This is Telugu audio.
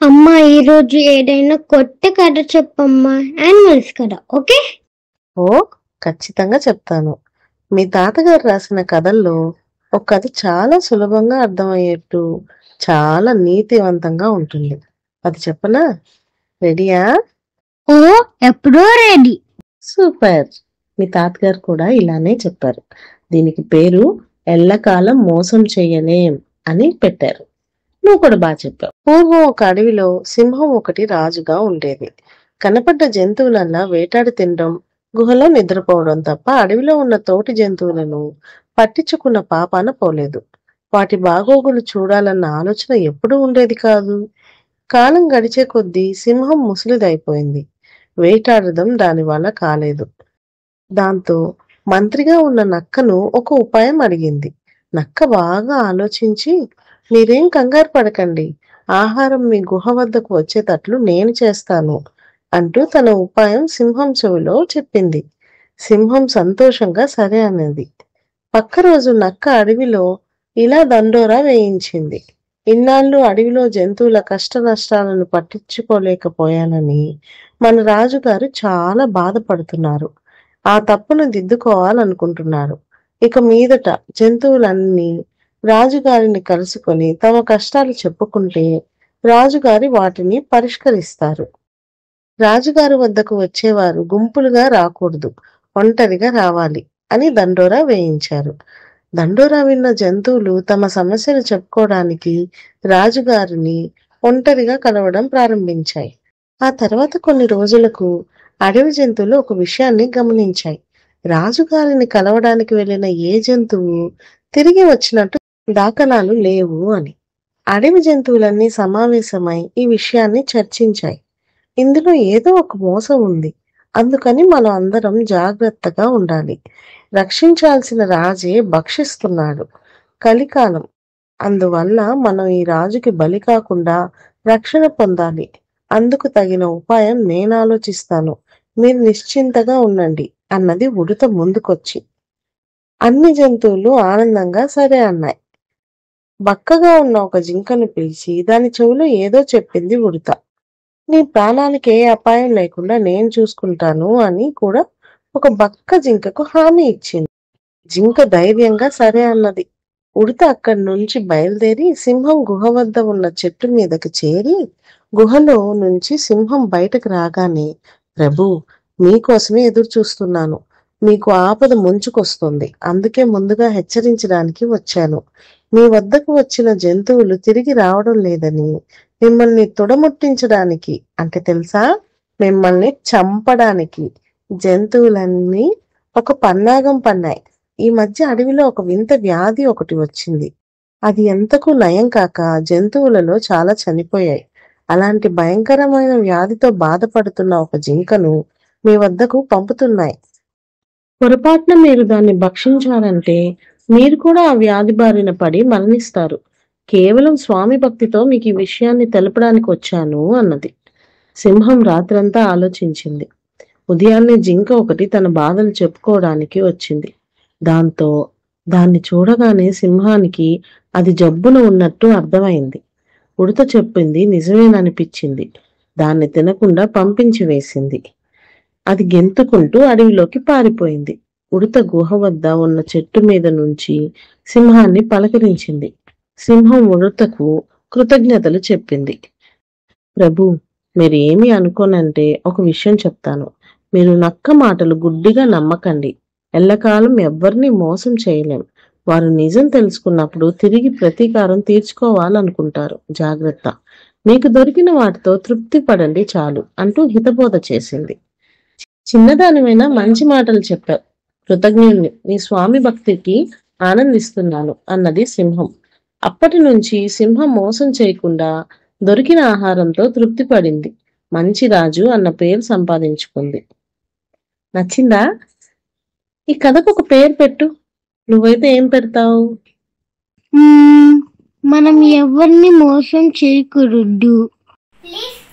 అమ్మా ఈరోజు ఏదైనా కొత్త కథ చెప్పమ్మా. యానిమల్స్ కథ, ఓకే? ఓ ఖచ్చితంగా చెప్తాను. మీ తాతగారు రాసిన కథల్లో ఒక కథ చాలా సులభంగా అర్థమయ్యేట్టు చాలా నీతివంతంగా ఉంటుంది. అది చెప్పనా? రెడీయా? ఓ, ఎప్పుడో రెడీ. సూపర్. మీ తాతగారు కూడా ఇలానే చెప్పారు. దీనికి పేరు ఎల్లకాలం మోసం చెయ్యలేం అని పెట్టారు. నువ్వు కూడా బాగా చెప్పావు. పూర్వం ఒక అడవిలో సింహం ఒకటి రాజుగా ఉండేది. కనపడ్డ జంతువులన్నా వేటాడి తినడం, గుహలో నిద్రపోవడం తప్ప అడవిలో ఉన్న తోటి జంతువులను పట్టించుకున్న పాపాన పోలేదు. వాటి బాగోగులు చూడాలన్న ఆలోచన ఎప్పుడూ ఉండేది కాదు. కాలం గడిచే కొద్దీ సింహం ముసలిదైపోయింది. వేటాడడం దాని వల్ల కాలేదు. దాంతో మంత్రిగా ఉన్న నక్కను ఒక ఉపాయం అడిగింది. నక్క బాగా ఆలోచించి, మీరేం కంగారు పడకండి, ఆహారం మీ గుహ వద్దకు వచ్చేటట్లు నేను చేస్తాను అంటూ తన ఉపాయం సింహం చెవిలో చెప్పింది. సింహం సంతోషంగా సరే అన్నది. పక్క రోజు నక్క అడవిలో ఇలా దండోరా వేయించింది. ఇన్నాళ్ళు అడవిలో జంతువుల కష్ట నష్టాలను పట్టించుకోలేకపోయానని మన రాజుగారు చాలా బాధపడుతున్నారు. ఆ తప్పును దిద్దుకోవాలనుకుంటున్నారు. ఇక మీదట జంతువులన్నీ రాజుగారిని కలుసుకొని తమ కష్టాలు చెప్పుకుంటే రాజుగారి వాటిని పరిష్కరిస్తారు. రాజుగారి వద్దకు వచ్చేవారు గుంపులుగా రాకూడదు, ఒంటరిగా రావాలి అని దండోరా వేయించారు. దండోరా విన్న జంతువులు తమ సమస్యలు చెప్పుకోవడానికి రాజుగారిని ఒంటరిగా కలవడం ప్రారంభించాయి. ఆ తర్వాత కొన్ని రోజులకు అడవి జంతువులు ఒక విషయాన్ని గమనించాయి. రాజుగారిని కలవడానికి వెళ్ళిన ఏ జంతువు తిరిగి వచ్చినట్టు దాఖలాలు లేవు అని. అడవి జంతువులన్నీ సమావేశమై ఈ విషయాన్ని చర్చించాయి. ఇందులో ఏదో ఒక మోసం ఉంది, అందుకని మనం అందరం జాగ్రత్తగా ఉండాలి. రక్షించాల్సిన రాజే భక్షిస్తున్నాడు. కలికాలం, అందువల్ల మనం ఈ రాజుకి బలి కాకుండా రక్షణ పొందాలి. అందుకు తగిన ఉపాయం నేను ఆలోచిస్తాను, మీరు నిశ్చింతగా ఉండండి అన్నది ఉడుత ముందుకొచ్చి. అన్ని జంతువులు ఆనందంగా సరే అన్నాయి. బక్కగా ఉన్న ఒక జింకను పిలిచి దాని చెవిలో ఏదో చెప్పింది ఉడుత. నీ ప్రాణానికి ఏ అపాయం లేకుండా నేను చూసుకుంటాను అని కూడా ఒక బక్క జింకకు హామీ ఇచ్చింది. జింక ధైర్యంగా సరే అన్నది. ఉడత అక్కడి నుంచి బయలుదేరి సింహం గుహ వద్ద ఉన్న చెట్టు మీదకి చేరి, గుహలో నుంచి సింహం బయటకు రాగానే, ప్రభు, మీకోసమే ఎదురు చూస్తున్నాను. మీకు ఆపద ముంచుకొస్తుంది, అందుకే ముందుగా హెచ్చరించడానికి వచ్చాను. మీ వద్దకు వచ్చిన జంతువులు తిరిగి రావడం లేదని, మిమ్మల్ని తుడముట్టించడానికి, అంటే తెలుసా, మిమ్మల్ని చంపడానికి జంతువులన్నీ ఒక పన్నాగం పన్నాయి. ఈ మధ్య అడవిలో ఒక వింత వ్యాధి ఒకటి వచ్చింది. అది ఎంతకు నయం కాక జంతువులలో చాలా చనిపోయాయి. అలాంటి భయంకరమైన వ్యాధితో బాధపడుతున్న ఒక జింకను మీ వద్దకు పంపుతున్నాయి. పొరపాటున మీరు దాన్ని భక్షించాలంటే మీరు కూడా ఆ వ్యాధి బారిన పడి మరణిస్తారు. కేవలం స్వామి భక్తితో మీకు ఈ విషయాన్ని తెలపడానికి వచ్చాను అన్నది. సింహం రాత్రంతా ఆలోచించింది. ఉదయాన్నే జింక ఒకటి తన బాధలు చెప్పుకోవడానికి వచ్చింది. దాంతో దాన్ని చూడగానే సింహానికి అది జబ్బున ఉన్నట్టు అర్థమైంది. ఉడత చెప్పింది నిజమేననిపించింది. దాన్ని తినకుండా పంపించి వేసింది. అది గెంతుకుంటూ అడవిలోకి పారిపోయింది. ఉడత గుహ వద్ద ఉన్న చెట్టు మీద నుంచి సింహాన్ని పలకరించింది. సింహం ఉడతకు కృతజ్ఞతలు చెప్పింది. ప్రభు, మీరు ఏమి అనుకోనంటే ఒక విషయం చెప్తాను. మీరు నక్క మాటలు గుడ్డిగా నమ్మకండి. ఎల్లకాలం ఎవ్వరిని మోసం చేయలేం. వారు నిజం తెలుసుకున్నప్పుడు తిరిగి ప్రతీకారం తీర్చుకోవాలనుకుంటారు. జాగ్రత్త. మీకు దొరికిన వాటితో తృప్తి పడండి చాలు అంటూ హితబోధ చేసింది. చిన్నదానిమైనా మంచి మాటలు చెప్పావు. కృతజ్ఞుణ్ణి. నీ స్వామి భక్తికి ఆనందిస్తున్నాను అన్నది సింహం. అప్పటి నుంచి సింహం మోసం చేయకుండా దొరికిన ఆహారంతో తృప్తి పడింది. మంచి రాజు అన్న పేరు సంపాదించుకుంది. నచ్చిందా? ఈ కథకు ఒక పేరు పెట్టు. నువ్వైతే ఏం పెడతావు? మనం ఎవరిని మోసం చేయకూడదు. Please